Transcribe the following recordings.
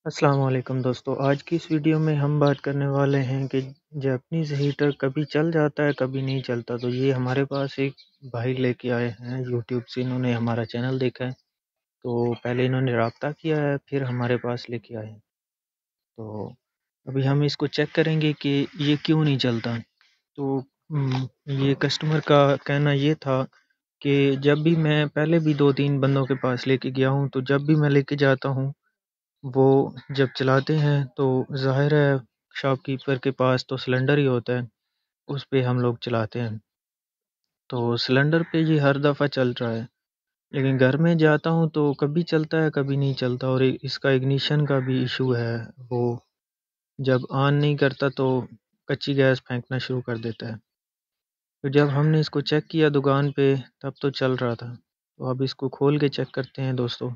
अस्सलाम वालेकुम दोस्तों। आज की इस वीडियो में हम बात करने वाले हैं कि जापानीज़ हीटर कभी चल जाता है, कभी नहीं चलता। तो ये हमारे पास एक भाई लेके आए हैं यूट्यूब से। इन्होंने हमारा चैनल देखा है, तो पहले इन्होंने राब्ता किया है, फिर हमारे पास लेके आए हैं। तो अभी हम इसको चेक करेंगे कि ये क्यों नहीं चलता। तो ये कस्टमर का कहना ये था कि जब भी मैं पहले भी 2-3 बंदों के पास लेके गया हूँ, तो जब भी मैं लेके जाता हूँ, वो जब चलाते हैं तो ज़ाहिर है शॉपकीपर के पास तो सिलेंडर ही होता है, उस पे हम लोग चलाते हैं। तो सिलेंडर पे ये हर दफ़ा चल रहा है, लेकिन घर में जाता हूँ तो कभी चलता है, कभी नहीं चलता। और इसका इग्निशन का भी इशू है, वो जब ऑन नहीं करता तो कच्ची गैस फेंकना शुरू कर देता है। तो जब हमने इसको चेक किया दुकान पे, तब तो चल रहा था। तो अब इसको खोल के चेक करते हैं दोस्तों।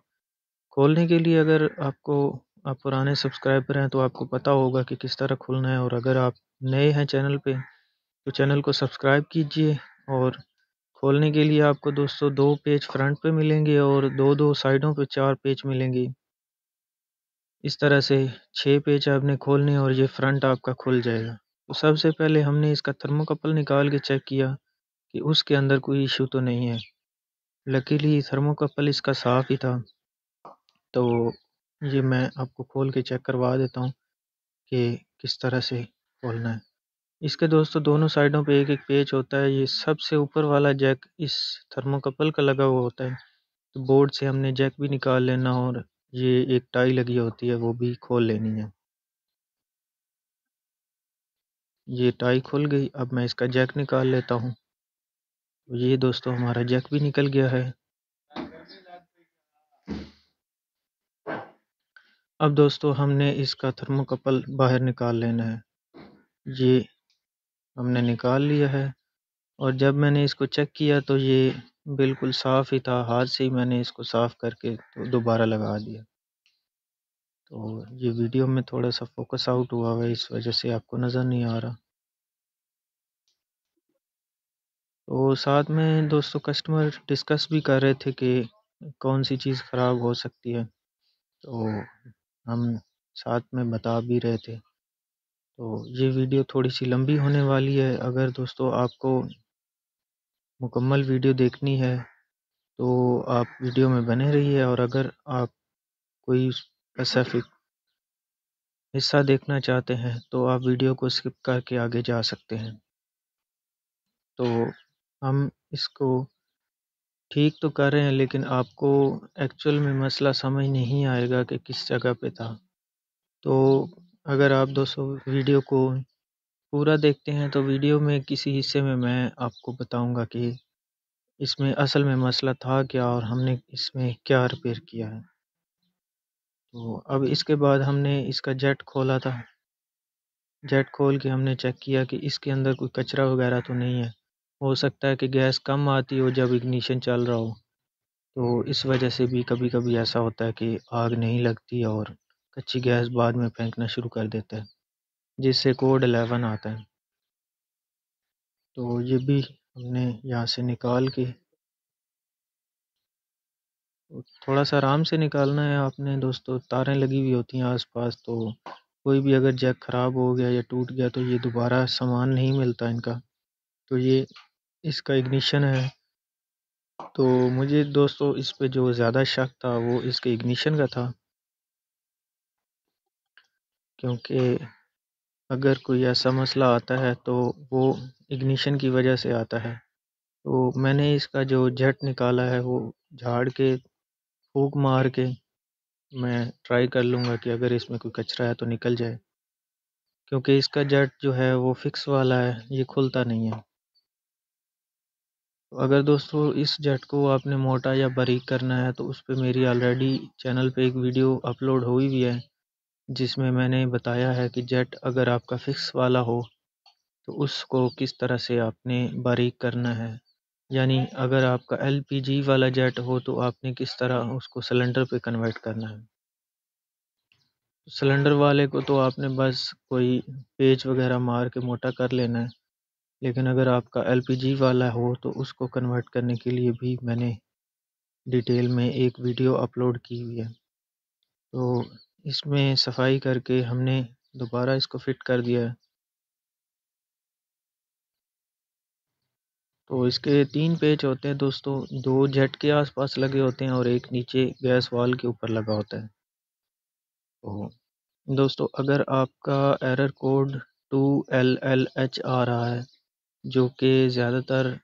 खोलने के लिए अगर आप पुराने सब्सक्राइबर हैं तो आपको पता होगा कि किस तरह खोलना है, और अगर आप नए हैं चैनल पे तो चैनल को सब्सक्राइब कीजिए। और खोलने के लिए आपको दोस्तों 2 पेज फ्रंट पे मिलेंगे और 2-2 साइडों पे 4 पेज मिलेंगे। इस तरह से 6 पेज आपने खोलने और ये फ्रंट आपका खुल जाएगा। तो सबसे पहले हमने इसका थर्मोकपल निकाल के चेक किया कि उसके अंदर कोई इशू तो नहीं है। लकीली थर्मोकपल इसका साफ़ ही था। तो ये मैं आपको खोल के चेक करवा देता हूँ कि किस तरह से खोलना है। इसके दोस्तों दोनों साइडों पे एक-एक पेच होता है। ये सबसे ऊपर वाला जैक इस थर्मोकपल का लगा हुआ होता है। तो बोर्ड से हमने जैक भी निकाल लेना, और ये एक टाई लगी होती है वो भी खोल लेनी है। ये टाई खुल गई, अब मैं इसका जैक निकाल लेता हूँ। तो ये दोस्तों हमारा जैक भी निकल गया है। अब दोस्तों हमने इसका थर्मोकपल बाहर निकाल लेना है। ये हमने निकाल लिया है, और जब मैंने इसको चेक किया तो ये बिल्कुल साफ़ ही था। हाथ से ही मैंने इसको साफ़ करके तो दोबारा लगा दिया। तो ये वीडियो में थोड़ा-सा फ़ोकस आउट हुआ हुआ है, इस वजह से आपको नज़र नहीं आ रहा। तो साथ में दोस्तों कस्टमर डिस्कस भी कर रहे थे कि कौन-सी चीज़ ख़राब हो सकती है, तो हम साथ में बता भी रहे थे। तो ये वीडियो थोड़ी-सी लंबी होने वाली है। अगर दोस्तों आपको मुकम्मल वीडियो देखनी है तो आप वीडियो में बने रहिए, और अगर आप कोई स्पेसिफिक हिस्सा देखना चाहते हैं तो आप वीडियो को स्किप करके आगे जा सकते हैं। तो हम इसको ठीक तो कर रहे हैं, लेकिन आपको एक्चुअल में मसला समझ नहीं आएगा कि किस जगह पे था। तो अगर आप दोस्तों वीडियो को पूरा देखते हैं तो वीडियो में किसी हिस्से में मैं आपको बताऊंगा कि इसमें असल में मसला था क्या और हमने इसमें क्या रिपेयर किया है। तो अब इसके बाद हमने इसका जेट खोला था। जेट खोल के हमने चेक किया कि इसके अंदर कोई कचरा वगैरह तो नहीं है। हो सकता है कि गैस कम आती हो जब इग्निशन चल रहा हो, तो इस वजह से भी कभी-कभी ऐसा होता है कि आग नहीं लगती और कच्ची गैस बाद में फेंकना शुरू कर देता है, जिससे कोड 11 आता है। तो ये भी हमने यहाँ से निकाल के, थोड़ा-सा आराम से निकालना है आपने दोस्तों, तारें लगी हुई होती हैं आस-पास, तो कोई भी अगर जैक ख़राब हो गया या टूट गया तो ये दोबारा सामान नहीं मिलता इनका। तो ये इसका इग्निशन है। तो मुझे दोस्तों इस पे जो ज़्यादा शक था वो इसके इग्निशन का था, क्योंकि अगर कोई ऐसा मसला आता है तो वो इग्निशन की वजह से आता है। तो मैंने इसका जो जेट निकाला है वो झाड़ के, फूँक मार के मैं ट्राई कर लूँगा कि अगर इसमें कोई कचरा है तो निकल जाए, क्योंकि इसका जेट जो है वो फिक्स वाला है, ये खुलता नहीं है। तो अगर दोस्तों इस जेट को आपने मोटा या बारीक करना है तो उस पे मेरी ऑलरेडी चैनल पे एक वीडियो अपलोड हुई हुई है, जिसमें मैंने बताया है कि जेट अगर आपका फिक्स वाला हो तो उसको किस तरह से आपने बारीक करना है। यानी अगर आपका एलपीजी वाला जेट हो तो आपने किस तरह उसको सिलेंडर पे कन्वर्ट करना है। सिलेंडर वाले को तो आपने बस कोई पेच वगैरह मार के मोटा कर लेना है, लेकिन अगर आपका एलपीजी वाला हो तो उसको कन्वर्ट करने के लिए भी मैंने डिटेल में एक वीडियो अपलोड की हुई है। तो इसमें सफाई करके हमने दोबारा इसको फिट कर दिया है। तो इसके 3 पेच होते हैं दोस्तों, 2 जेट के आसपास लगे होते हैं और एक नीचे गैस वाल के ऊपर लगा होता है। तो दोस्तों अगर आपका एरर कोड 2LLH आ रहा है, जो कि ज़्यादातर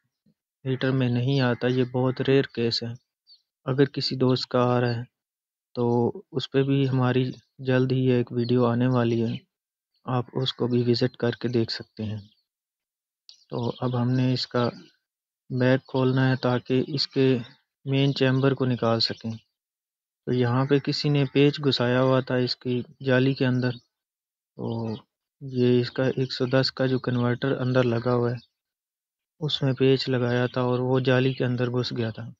हीटर में नहीं आता, ये बहुत रेयर केस है। अगर किसी दोस्त का आ रहा है तो उस पे भी हमारी जल्द ही एक वीडियो आने वाली है, आप उसको भी विज़िट करके देख सकते हैं। तो अब हमने इसका बैग खोलना है ताकि इसके मेन चैम्बर को निकाल सकें। तो यहाँ पे किसी ने पेच घुसाया हुआ था इसकी जाली के अंदर, तो ये इसका 110 का जो कन्वर्टर अंदर लगा हुआ है उसमें पेच लगाया था और वो जाली के अंदर घुस गया था।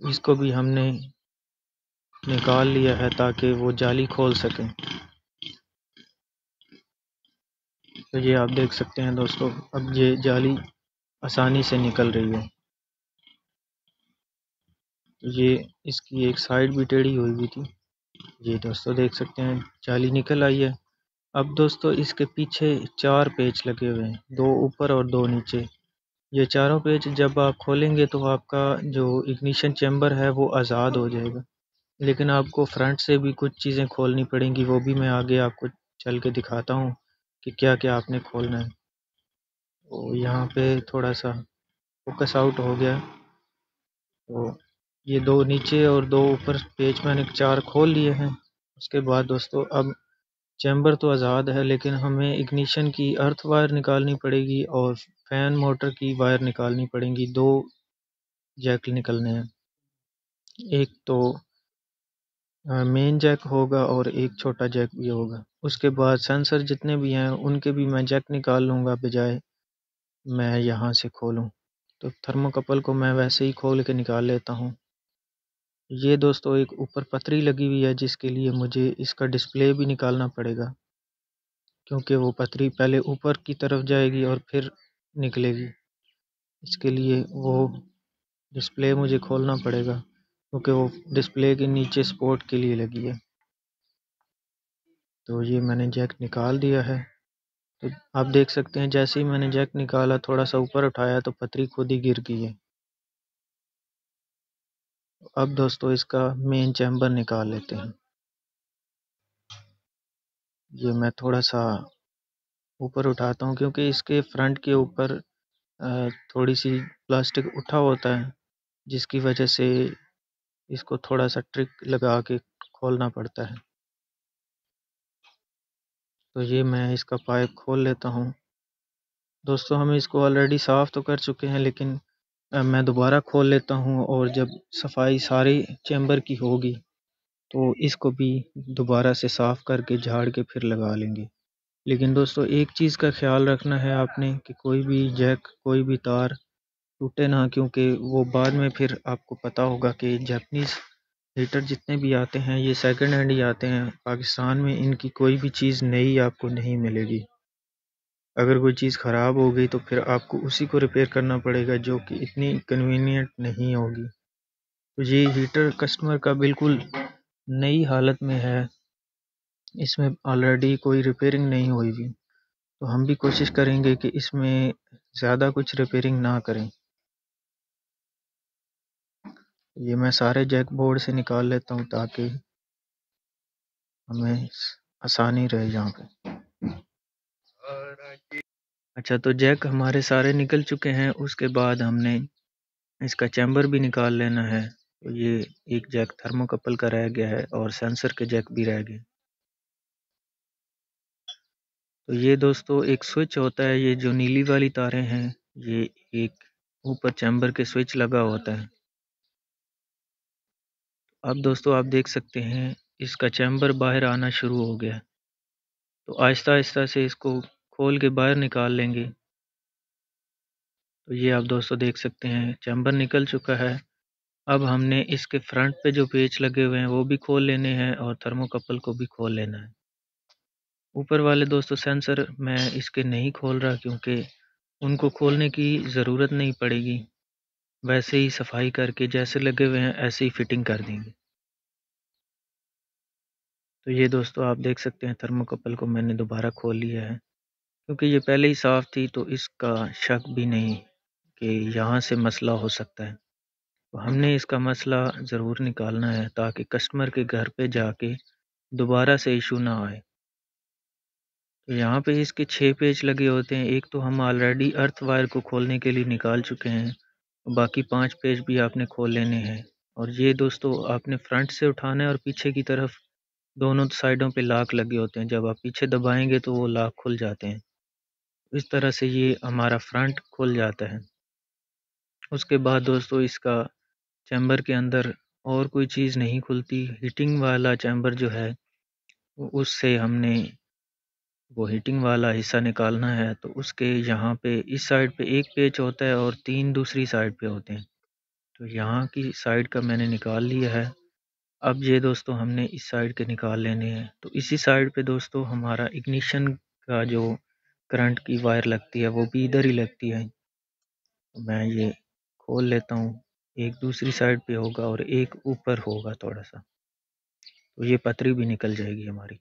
इसको भी हमने निकाल लिया है ताकि वो जाली खोल सकें। तो ये आप देख सकते हैं दोस्तों, अब ये जाली आसानी से निकल रही है। ये इसकी एक साइड भी टेढ़ी हुई हुई थी। ये दोस्तों देख सकते हैं जाली निकल आई है। अब दोस्तों इसके पीछे 4 पेच लगे हुए हैं, 2 ऊपर और 2 नीचे। ये चारों पेच जब आप खोलेंगे तो आपका जो इग्निशन चैम्बर है वो आज़ाद हो जाएगा, लेकिन आपको फ्रंट से भी कुछ चीज़ें खोलनी पड़ेंगी, वो भी मैं आगे आपको चल के दिखाता हूँ कि क्या क्या आपने खोलना है। तो यहाँ पे थोड़ा सा फोकस आउट हो गया। तो ये 2 नीचे और 2 ऊपर पेच मैंने 4 खोल लिए हैं। उसके बाद दोस्तों अब चैम्बर तो आज़ाद है, लेकिन हमें इग्निशन की अर्थ वायर निकालनी पड़ेगी और फैन मोटर की वायर निकालनी पड़ेंगी। 2 जैक निकलने हैं, एक तो मेन जैक होगा और एक छोटा जैक भी होगा। उसके बाद सेंसर जितने भी हैं उनके भी मैं जैक निकाल लूँगा, बजाय मैं यहाँ से खोलूँ। तो थर्मोकपल को मैं वैसे ही खोल के निकाल लेता हूँ। ये दोस्तों एक ऊपर पतरी लगी हुई है जिसके लिए मुझे इसका डिस्प्ले भी निकालना पड़ेगा, क्योंकि वो पतरी पहले ऊपर की तरफ जाएगी और फिर निकलेगी। इसके लिए वो डिस्प्ले मुझे खोलना पड़ेगा, क्योंकि वो डिस्प्ले के नीचे सपोर्ट के लिए लगी है। तो ये मैंने जैक निकाल दिया है। तो आप देख सकते हैं जैसे ही मैंने जैक निकाला, थोड़ा सा ऊपर उठाया तो पतरी खुद ही गिर गई है। अब दोस्तों इसका मेन चैम्बर निकाल लेते हैं। ये मैं थोड़ा सा ऊपर उठाता हूँ क्योंकि इसके फ्रंट के ऊपर थोड़ी सी प्लास्टिक उठा होता है, जिसकी वजह से इसको थोड़ा सा ट्रिक लगा के खोलना पड़ता है। तो ये मैं इसका पाइप खोल लेता हूँ। दोस्तों हम इसको ऑलरेडी साफ़ तो कर चुके हैं, लेकिन मैं दोबारा खोल लेता हूँ और जब सफाई सारी चैम्बर की होगी तो इसको भी दोबारा से साफ़ करके झाड़ के फिर लगा लेंगे। लेकिन दोस्तों एक चीज़ का ख्याल रखना है आपने कि कोई भी जैक, कोई भी तार टूटे ना, क्योंकि वो बाद में फिर आपको पता होगा कि जापानीज़ हीटर जितने भी आते हैं ये सेकंड हैंड ही आते हैं। पाकिस्तान में इनकी कोई भी चीज़ नई आपको नहीं मिलेगी। अगर कोई चीज़ ख़राब हो गई तो फिर आपको उसी को रिपेयर करना पड़ेगा, जो कि इतनी कन्वीनियंट नहीं होगी। तो ये हीटर कस्टमर का बिल्कुल नई हालत में है, इसमें ऑलरेडी कोई रिपेयरिंग नहीं हुई हुई। तो हम भी कोशिश करेंगे कि इसमें ज़्यादा कुछ रिपेयरिंग ना करें। ये मैं सारे जैक बोर्ड से निकाल लेता हूँ ताकि हमें आसानी रहे यहाँ पे। अच्छा, तो जैक हमारे सारे निकल चुके हैं। उसके बाद हमने इसका चैम्बर भी निकाल लेना है। तो ये एक जैक थर्मोकपल का रह गया है और सेंसर के जैक भी रह गए। तो ये दोस्तों एक स्विच होता है, ये जो नीली वाली तारें हैं ये एक ऊपर चैम्बर के स्विच लगा होता है। अब दोस्तों आप देख सकते हैं इसका चैम्बर बाहर आना शुरू हो गया। तो आहिस्ता आहिस्ता से इसको खोल के बाहर निकाल लेंगे। तो ये आप दोस्तों देख सकते हैं चैम्बर निकल चुका है। अब हमने इसके फ्रंट पे जो पेच लगे हुए हैं वो भी खोल लेने हैं और थर्मोकपल को भी खोल लेना है। ऊपर वाले दोस्तों सेंसर मैं इसके नहीं खोल रहा, क्योंकि उनको खोलने की ज़रूरत नहीं पड़ेगी, वैसे ही सफाई करके जैसे लगे हुए हैं ऐसे ही फिटिंग कर देंगे। तो ये दोस्तों आप देख सकते हैं थर्मोकपल को मैंने दोबारा खोल लिया है, क्योंकि ये पहले ही साफ़ थी तो इसका शक भी नहीं कि यहाँ से मसला हो सकता है। तो हमने इसका मसला ज़रूर निकालना है ताकि कस्टमर के घर पे जाके दोबारा से इशू ना आए। तो यहाँ पे इसके 6 पेच लगे होते हैं। एक तो हम ऑलरेडी अर्थ वायर को खोलने के लिए निकाल चुके हैं, बाकी 5 पेच भी आपने खोल लेने हैं। और ये दोस्तों आपने फ्रंट से उठाना है और पीछे की तरफ दोनों साइडों पे लॉक लगे होते हैं। जब आप पीछे दबाएंगे तो वो लॉक खुल जाते हैं। इस तरह से ये हमारा फ्रंट खुल जाता है। उसके बाद दोस्तों इसका चैम्बर के अंदर और कोई चीज़ नहीं खुलती। हीटिंग वाला चैम्बर जो है उससे हमने वो हीटिंग वाला हिस्सा निकालना है। तो उसके यहाँ पे इस साइड पे एक पेच होता है और 3 दूसरी साइड पे होते हैं। तो यहाँ की साइड का मैंने निकाल लिया है। अब ये दोस्तों हमने इस साइड के निकाल लेने हैं। तो इसी साइड पे दोस्तों हमारा इग्निशन का जो करंट की वायर लगती है वो भी इधर ही लगती है। तो मैं ये खोल लेता हूँ। एक दूसरी साइड पे होगा और एक ऊपर होगा थोड़ा सा, तो ये पतरी भी निकल जाएगी हमारी।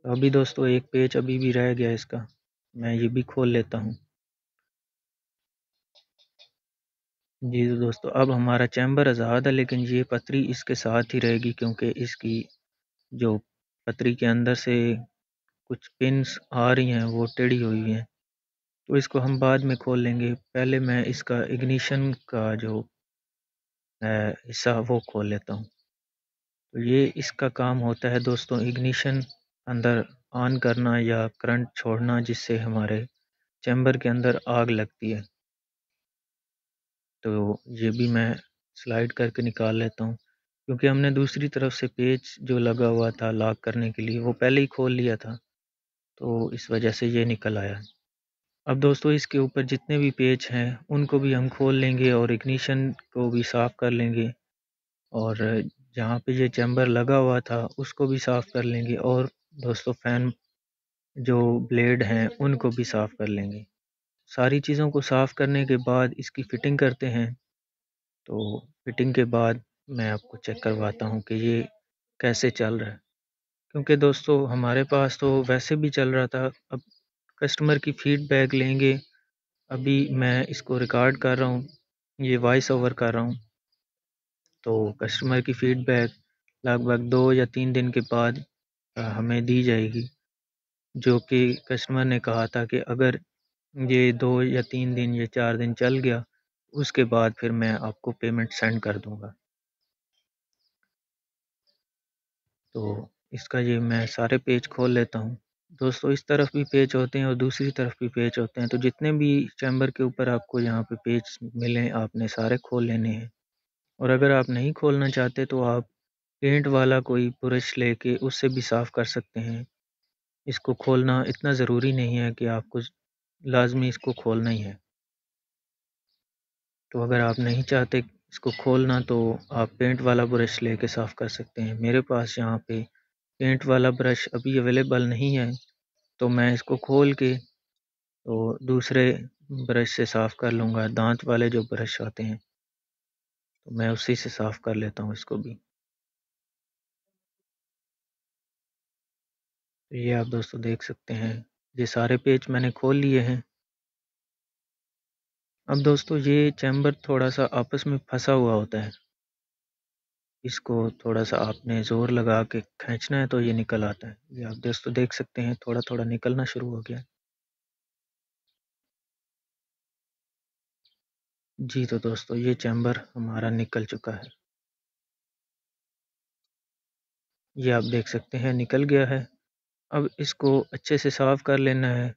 अभी दोस्तों एक पेच अभी भी रह गया इसका, मैं ये भी खोल लेता हूँ। जी तो दोस्तों अब हमारा चैम्बर आज़ाद है, लेकिन ये पतरी इसके साथ ही रहेगी क्योंकि इसकी जो पतरी के अंदर से कुछ पिन्स आ रही हैं वो टेढ़ी हुई हैं। तो इसको हम बाद में खोल लेंगे। पहले मैं इसका इग्निशन का जो हिस्सा वो खोल लेता हूँ। तो ये इसका काम होता है दोस्तों इग्निशन अंदर ऑन करना या करंट छोड़ना, जिससे हमारे चैम्बर के अंदर आग लगती है। तो ये भी मैं स्लाइड करके निकाल लेता हूँ, क्योंकि हमने दूसरी तरफ से पेच जो लगा हुआ था लॉक करने के लिए वो पहले ही खोल लिया था, तो इस वजह से ये निकल आया। अब दोस्तों इसके ऊपर जितने भी पेच हैं उनको भी हम खोल लेंगे और इग्निशन को भी साफ़ कर लेंगे, और जहाँ पे ये चैम्बर लगा हुआ था उसको भी साफ़ कर लेंगे, और दोस्तों फ़ैन जो ब्लेड हैं उनको भी साफ़ कर लेंगे। सारी चीज़ों को साफ़ करने के बाद इसकी फ़िटिंग करते हैं। तो फ़िटिंग के बाद मैं आपको चेक करवाता हूँ कि ये कैसे चल रहा है, क्योंकि दोस्तों हमारे पास तो वैसे भी चल रहा था। अब कस्टमर की फ़ीडबैक लेंगे। अभी मैं इसको रिकॉर्ड कर रहा हूँ, ये वॉइस ओवर कर रहा हूँ। तो कस्टमर की फ़ीडबैक लगभग 2 या 3 दिन के बाद हमें दी जाएगी, जो कि कस्टमर ने कहा था कि अगर ये 2 या 3 दिन या 4 दिन चल गया, उसके बाद फिर मैं आपको पेमेंट सेंड कर दूँगा। तो इसका ये मैं सारे पेज खोल लेता हूँ। दोस्तों इस तरफ भी पेच होते हैं और दूसरी तरफ भी पेच होते हैं। तो जितने भी चैम्बर के ऊपर आपको यहाँ पे पेच मिलें आपने सारे खोल लेने हैं। और अगर आप नहीं खोलना चाहते तो आप पेंट वाला कोई ब्रश लेके उससे भी साफ़ कर सकते हैं। इसको खोलना इतना ज़रूरी नहीं है कि आपको लाज़मी इसको खोलना ही है। तो अगर आप नहीं चाहते इसको खोलना तो आप पेंट वाला ब्रश लेके साफ़ कर सकते हैं। मेरे पास यहाँ पे पेंट वाला ब्रश अभी अवेलेबल नहीं है, तो मैं इसको खोल के तो दूसरे ब्रश से साफ़ कर लूँगा। दांत वाले जो ब्रश आते हैं तो मैं उसी से साफ़ कर लेता हूँ इसको भी। तो ये आप दोस्तों देख सकते हैं, ये सारे पेच मैंने खोल लिए हैं। अब दोस्तों ये चैम्बर थोड़ा सा आपस में फंसा हुआ होता है, इसको थोड़ा सा आपने ज़ोर लगा के खींचना है तो ये निकल आता है। ये आप दोस्तों देख सकते हैं थोड़ा थोड़ा निकलना शुरू हो गया है। जी तो दोस्तों ये चैम्बर हमारा निकल चुका है। ये आप देख सकते हैं निकल गया है। अब इसको अच्छे से साफ़ कर लेना है,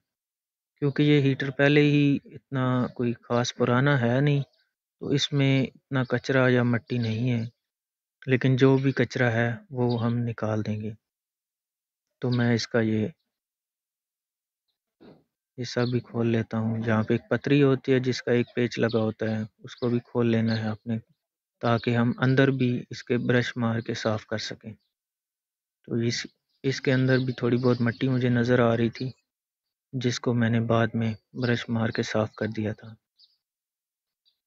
क्योंकि ये हीटर पहले ही इतना कोई ख़ास पुराना है नहीं, तो इसमें इतना कचरा या मट्टी नहीं है। लेकिन जो भी कचरा है वो हम निकाल देंगे। तो मैं इसका ये हिस्सा भी खोल लेता हूँ, जहाँ पे एक पतरी होती है जिसका एक पेच लगा होता है, उसको भी खोल लेना है आपने, ताकि हम अंदर भी इसके ब्रश मार के साफ़ कर सकें। तो इसके अंदर भी थोड़ी बहुत मट्टी मुझे नज़र आ रही थी, जिसको मैंने बाद में ब्रश मार के साफ़ कर दिया था।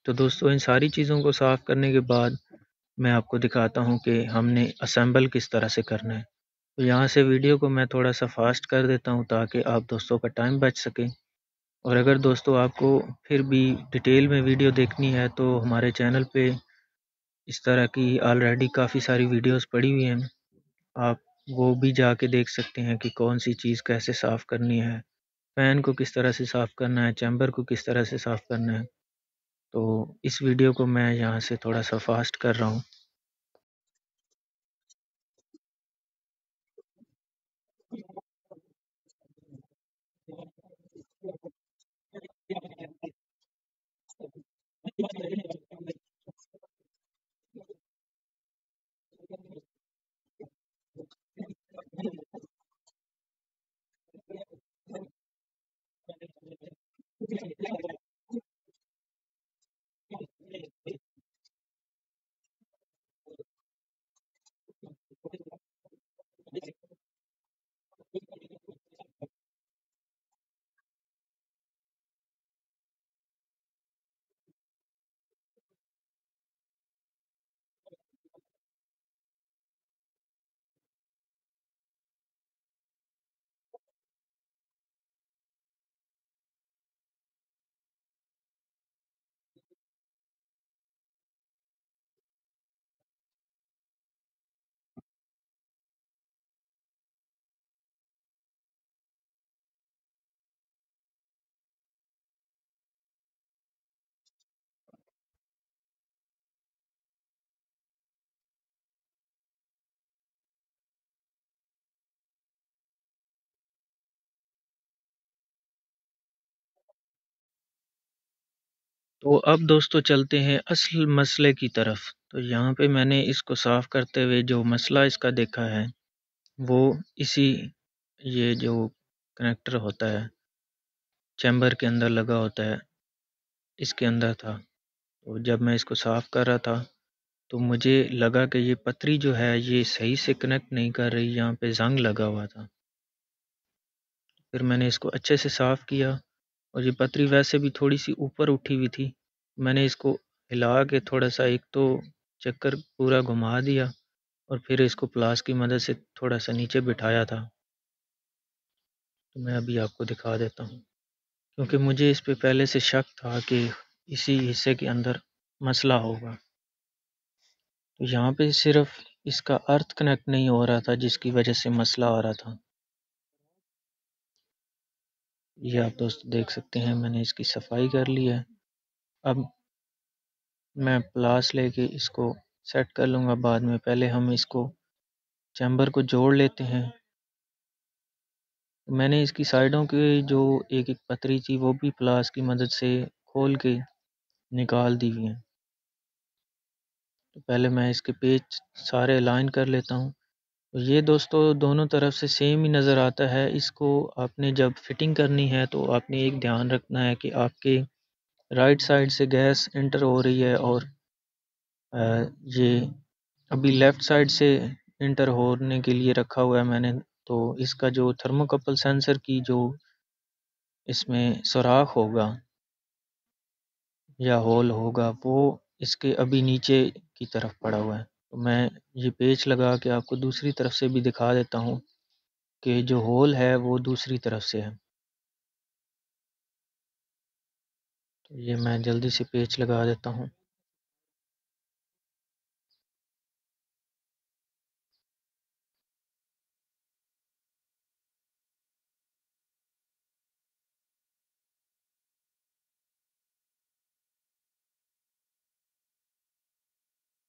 तो दोस्तों इन सारी चीज़ों को साफ़ करने के बाद मैं आपको दिखाता हूँ कि हमने असेंबल किस तरह से करना है। तो यहाँ से वीडियो को मैं थोड़ा सा फास्ट कर देता हूँ ताकि आप दोस्तों का टाइम बच सके। और अगर दोस्तों आपको फिर भी डिटेल में वीडियो देखनी है तो हमारे चैनल पे इस तरह की ऑलरेडी काफ़ी सारी वीडियोस पड़ी हुई हैं। आप वो भी जाके देख सकते हैं कि कौन सी चीज़ कैसे साफ़ करनी है, फ़ैन को किस तरह से साफ़ करना है, चैम्बर को किस तरह से साफ़ करना है। तो इस वीडियो को मैं यहाँ से थोड़ा सा फास्ट कर रहा हूँ। तो अब दोस्तों चलते हैं असल मसले की तरफ। तो यहाँ पे मैंने इसको साफ़ करते हुए जो मसला इसका देखा है वो इसी ये जो कनेक्टर होता है चैम्बर के अंदर लगा होता है इसके अंदर था। तो जब मैं इसको साफ़ कर रहा था तो मुझे लगा कि ये पतरी जो है ये सही से कनेक्ट नहीं कर रही, यहाँ पे ज़ंग लगा हुआ था। फिर मैंने इसको अच्छे से साफ़ किया और ये पतरी वैसे भी थोड़ी सी ऊपर उठी हुई थी। मैंने इसको हिला के थोड़ा सा एक तो चक्कर पूरा घुमा दिया और फिर इसको प्लास की मदद से थोड़ा सा नीचे बिठाया था। तो मैं अभी आपको दिखा देता हूँ, क्योंकि मुझे इस पे पहले से शक था कि इसी हिस्से के अंदर मसला होगा। तो यहाँ पे सिर्फ इसका अर्थ कनेक्ट नहीं हो रहा था जिसकी वजह से मसला आ रहा था। ये आप दोस्त देख सकते हैं मैंने इसकी सफाई कर ली है। अब मैं प्लास लेके इसको सेट कर लूँगा बाद में। पहले हम इसको चैम्बर को जोड़ लेते हैं। मैंने इसकी साइडों के जो एक एक पतरी थी वो भी प्लास की मदद से खोल के निकाल दी हुई हैं। तो पहले मैं इसके पेच सारे अलाइन कर लेता हूँ। तो ये दोस्तों दोनों तरफ से सेम ही नज़र आता है। इसको आपने जब फिटिंग करनी है तो आपने एक ध्यान रखना है कि आपके राइट साइड से गैस इंटर हो रही है और ये अभी लेफ़्ट साइड से इंटर होने के लिए रखा हुआ है मैंने। तो इसका जो थर्मोकपल सेंसर की जो इसमें सुराख होगा या होल होगा वो इसके अभी नीचे की तरफ पड़ा हुआ है। तो मैं ये पेच लगा के आपको दूसरी तरफ से भी दिखा देता हूँ कि जो होल है वो दूसरी तरफ से है। तो ये मैं जल्दी से पेच लगा देता हूँ।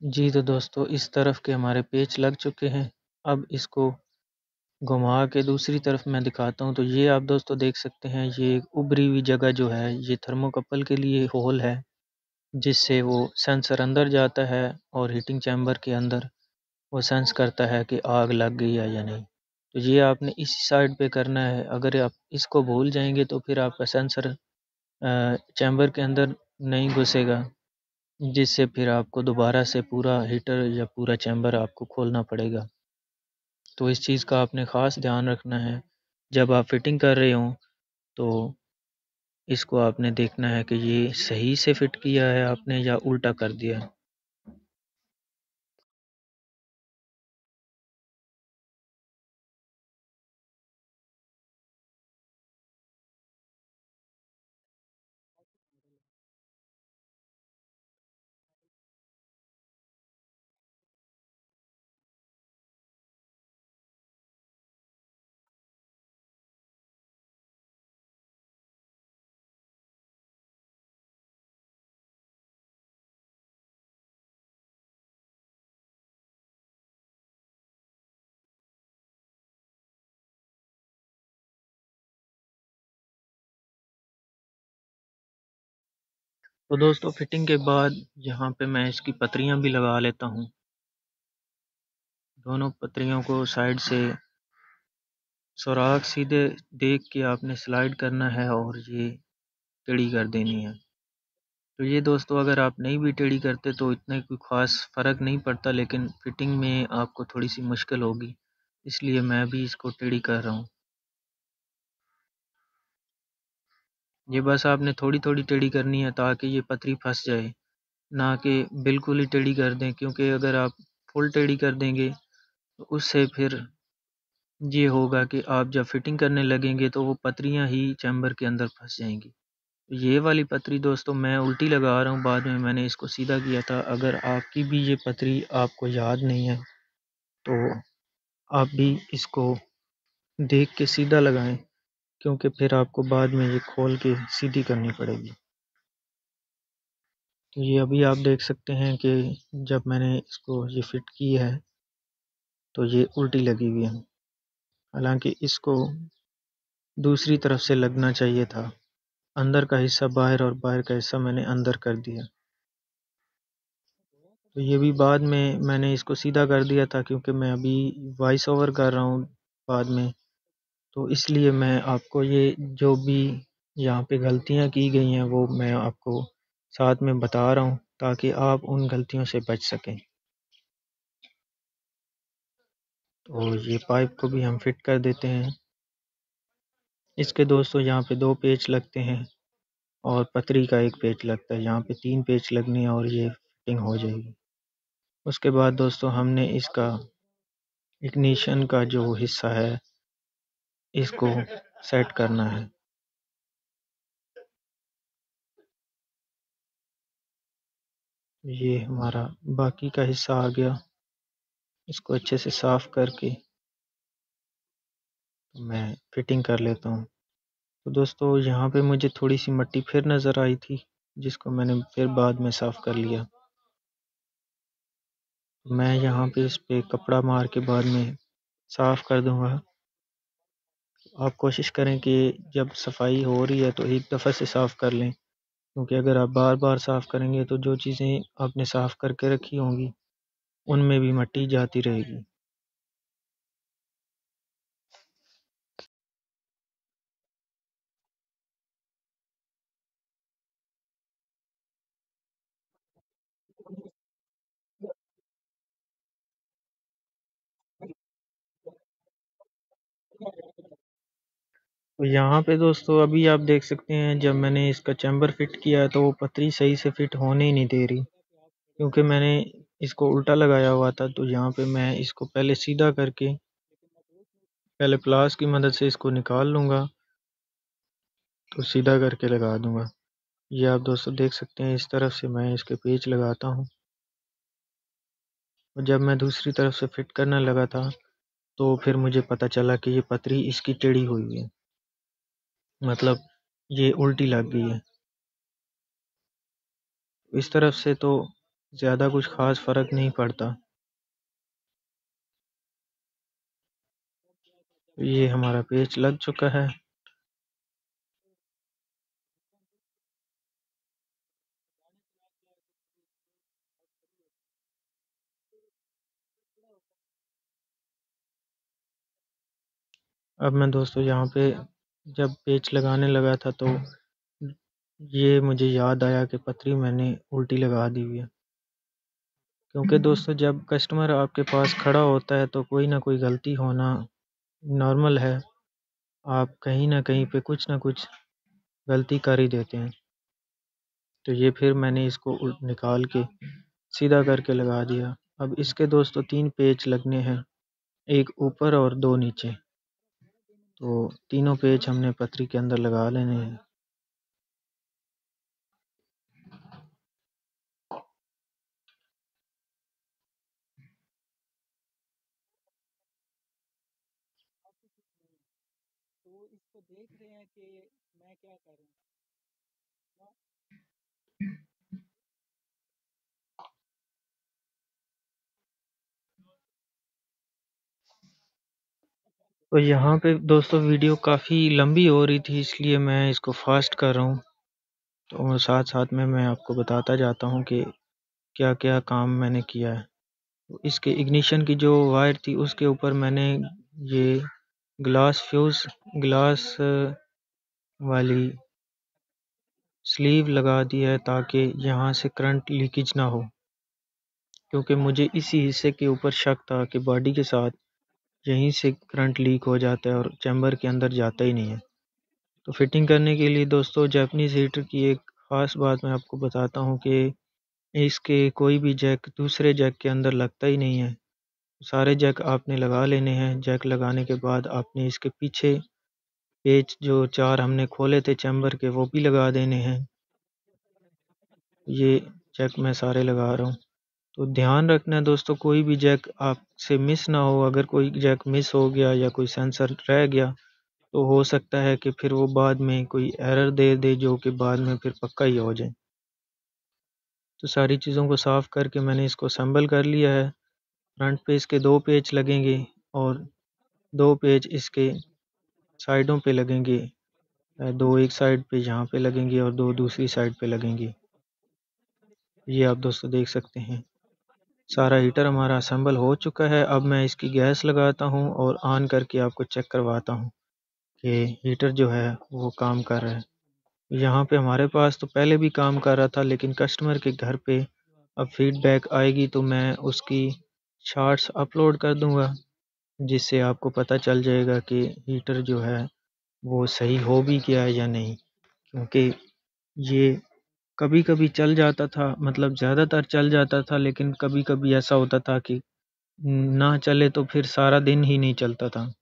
जी तो दोस्तों इस तरफ के हमारे पेच लग चुके हैं। अब इसको घुमा के दूसरी तरफ मैं दिखाता हूँ। तो ये आप दोस्तों देख सकते हैं ये उभरी हुई जगह जो है ये थर्मोकपल के लिए होल है, जिससे वो सेंसर अंदर जाता है और हीटिंग चैम्बर के अंदर वो सेंस करता है कि आग लग गई है या नहीं। तो ये आपने इसी साइड पे करना है। अगर आप इसको भूल जाएंगे तो फिर आपका सेंसर चैम्बर के अंदर नहीं घुसेगा, जिससे फिर आपको दोबारा से पूरा हीटर या पूरा चैम्बर आपको खोलना पड़ेगा। तो इस चीज़ का आपने ख़ास ध्यान रखना है। जब आप फिटिंग कर रहे हों तो इसको आपने देखना है कि ये सही से फिट किया है आपने या उल्टा कर दिया है। तो दोस्तों फिटिंग के बाद यहाँ पे मैं इसकी पतरियाँ भी लगा लेता हूँ। दोनों पतरियों को साइड से सुराख सीधे देख के आपने स्लाइड करना है और ये टेढ़ी कर देनी है। तो ये दोस्तों अगर आप नहीं भी टेढ़ी करते तो इतने कोई ख़ास फ़र्क नहीं पड़ता, लेकिन फिटिंग में आपको थोड़ी सी मुश्किल होगी, इसलिए मैं भी इसको टेढ़ी कर रहा हूँ। ये बस आपने थोड़ी थोड़ी टेढ़ी करनी है ताकि ये पतरी फंस जाए, ना कि बिल्कुल ही टेढ़ी कर दें, क्योंकि अगर आप फुल टेढ़ी कर देंगे तो उससे फिर ये होगा कि आप जब फिटिंग करने लगेंगे तो वो पतरियाँ ही चैम्बर के अंदर फंस जाएंगी। ये वाली पतरी दोस्तों मैं उल्टी लगा रहा हूँ, बाद में मैंने इसको सीधा किया था। अगर आपकी भी ये पतरी आपको याद नहीं है तो आप भी इसको देख के सीधा लगाएं, क्योंकि फिर आपको बाद में ये खोल के सीधी करनी पड़ेगी। तो ये अभी आप देख सकते हैं कि जब मैंने इसको ये फिट की है तो ये उल्टी लगी हुई है, हालांकि इसको दूसरी तरफ से लगना चाहिए था। अंदर का हिस्सा बाहर और बाहर का हिस्सा मैंने अंदर कर दिया। तो ये भी बाद में मैंने इसको सीधा कर दिया था, क्योंकि मैं अभी वॉइस ओवर कर रहा हूँ बाद में, तो इसलिए मैं आपको ये जो भी यहाँ पे गलतियाँ की गई हैं वो मैं आपको साथ में बता रहा हूँ ताकि आप उन गलतियों से बच सकें। तो ये पाइप को भी हम फिट कर देते हैं। इसके दोस्तों यहाँ पे 2 पेच लगते हैं और पतरी का 1 पेच लगता है। यहाँ पे 3 पेच लगने हैं और ये फिटिंग हो जाएगी। उसके बाद दोस्तों हमने इसका इग्निशन का जो हिस्सा है इसको सेट करना है। ये हमारा बाकी का हिस्सा आ गया। इसको अच्छे से साफ करके मैं फिटिंग कर लेता हूँ। तो दोस्तों यहाँ पे मुझे थोड़ी सी मट्टी फिर नज़र आई थी, जिसको मैंने फिर बाद में साफ़ कर लिया। मैं यहाँ पे इस पे कपड़ा मार के बाद में साफ़ कर दूँगा। आप कोशिश करें कि जब सफाई हो रही है तो एक दफ़ा से साफ़ कर लें, क्योंकि अगर आप बार बार साफ़ करेंगे तो जो चीज़ें आपने साफ़ करके रखी होंगी उनमें भी मट्टी जाती रहेगी। तो यहाँ पे दोस्तों अभी आप देख सकते हैं, जब मैंने इसका चैम्बर फिट किया है तो वो पतरी सही से फिट होने ही नहीं दे रही, क्योंकि मैंने इसको उल्टा लगाया हुआ था। तो यहाँ पे मैं इसको पहले सीधा करके पहले प्लास की मदद से इसको निकाल लूँगा, तो सीधा करके लगा दूँगा। ये आप दोस्तों देख सकते हैं, इस तरफ से मैं इसके पेच लगाता हूँ। और जब मैं दूसरी तरफ से फिट करने लगा था तो फिर मुझे पता चला कि ये पतरी इसकी टेढ़ी हुई है, मतलब ये उल्टी लग गई है। इस तरफ से तो ज़्यादा कुछ ख़ास फ़र्क नहीं पड़ता। ये हमारा पेच लग चुका है। अब मैं दोस्तों यहाँ पे जब पेच लगाने लगा था तो ये मुझे याद आया कि पतरी मैंने उल्टी लगा दी हुई है, क्योंकि दोस्तों जब कस्टमर आपके पास खड़ा होता है तो कोई ना कोई गलती होना नॉर्मल है। आप कहीं ना कहीं पे कुछ ना कुछ गलती कर ही देते हैं। तो ये फिर मैंने इसको निकाल के सीधा करके लगा दिया। अब इसके दोस्तों 3 पेच लगने हैं, एक ऊपर और 2 नीचे। तो तीनों पेच हमने पतरी के अंदर लगा लेने हैं। तो इसको देख रहे हैं कि मैं क्या कर रहा हूँ। तो यहाँ पे दोस्तों वीडियो काफ़ी लंबी हो रही थी, इसलिए मैं इसको फास्ट कर रहा हूँ। तो साथ साथ में मैं आपको बताता जाता हूँ कि क्या क्या काम मैंने किया है। तो इसके इग्निशन की जो वायर थी उसके ऊपर मैंने ये ग्लास वाली स्लीव लगा दी है ताकि यहाँ से करंट लीकेज ना हो, क्योंकि मुझे इसी हिस्से के ऊपर शक था कि बॉडी के साथ यहीं से करंट लीक हो जाता है और चैम्बर के अंदर जाता ही नहीं है। तो फिटिंग करने के लिए दोस्तों जापानीज़ हीटर की एक ख़ास बात मैं आपको बताता हूँ कि इसके कोई भी जैक दूसरे जैक के अंदर लगता ही नहीं है। सारे जैक आपने लगा लेने हैं। जैक लगाने के बाद आपने इसके पीछे पेच जो 4 हमने खोले थे चैम्बर के वो भी लगा देने हैं। ये जैक मैं सारे लगा रहा हूँ। तो ध्यान रखना है दोस्तों, कोई भी जैक आपसे मिस ना हो। अगर कोई जैक मिस हो गया या कोई सेंसर रह गया तो हो सकता है कि फिर वो बाद में कोई एरर दे दे जो कि बाद में फिर पक्का ही हो जाए। तो सारी चीज़ों को साफ़ करके मैंने इसको असेंबल कर लिया है। फ्रंट पे इसके 2 पेच लगेंगे और 2 पेच इसके साइडों पे लगेंगे। 2 एक साइड पे यहाँ पे लगेंगे और 2 दूसरी साइड पे लगेंगी। ये आप दोस्तों देख सकते हैं। सारा हीटर हमारा असेंबल हो चुका है। अब मैं इसकी गैस लगाता हूँ और ऑन करके आपको चेक करवाता हूँ कि हीटर जो है वो काम कर रहा है। यहाँ पे हमारे पास तो पहले भी काम कर रहा था, लेकिन कस्टमर के घर पे अब फीडबैक आएगी तो मैं उसकी शॉर्ट्स अपलोड कर दूँगा, जिससे आपको पता चल जाएगा कि हीटर जो है वो सही हो भी गया है या नहीं। क्योंकि ये कभी-कभी चल जाता था, मतलब ज़्यादातर चल जाता था, लेकिन कभी-कभी ऐसा होता था कि ना चले तो फिर सारा दिन ही नहीं चलता था।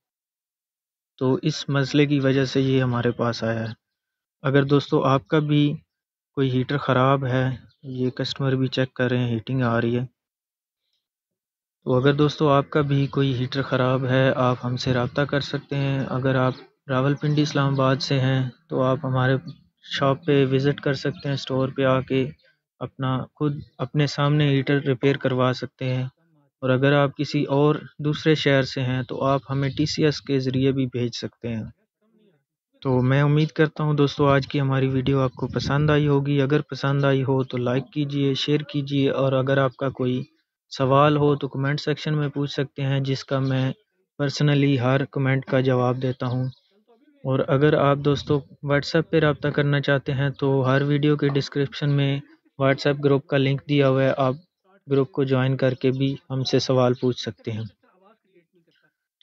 तो इस मसले की वजह से ये हमारे पास आया है। अगर दोस्तों आपका भी कोई हीटर ख़राब है, ये कस्टमर भी चेक कर रहे हैं हीटिंग आ रही है। तो अगर दोस्तों आपका भी कोई हीटर ख़राब है, आप हमसे रब्ता कर सकते हैं। अगर आप रावलपिंडी इस्लामाबाद से हैं तो आप हमारे शॉप पे विज़िट कर सकते हैं, स्टोर पे आके अपना खुद अपने सामने हीटर रिपेयर करवा सकते हैं। और अगर आप किसी और दूसरे शहर से हैं तो आप हमें टीसीएस के ज़रिए भी भेज सकते हैं। तो मैं उम्मीद करता हूँ दोस्तों आज की हमारी वीडियो आपको पसंद आई होगी। अगर पसंद आई हो तो लाइक कीजिए, शेयर कीजिए, और अगर आपका कोई सवाल हो तो कमेंट सेक्शन में पूछ सकते हैं, जिसका मैं पर्सनली हर कमेंट का जवाब देता हूँ। और अगर आप दोस्तों व्हाट्सएप पे रब्ता करना चाहते हैं तो हर वीडियो के डिस्क्रिप्शन में व्हाट्सएप ग्रुप का लिंक दिया हुआ है, आप ग्रुप को ज्वाइन करके भी हमसे सवाल पूछ सकते हैं।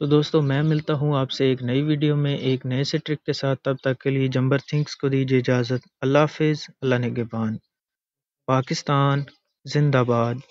तो दोस्तों मैं मिलता हूँ आपसे एक नई वीडियो में एक नए से ट्रिक के साथ। तब तक के लिए जंबर थिंक्स को दीजिए इजाज़त। अल्लाह हाफिज़, अल्लाह निगहबान। पाकिस्तान जिंदाबाद।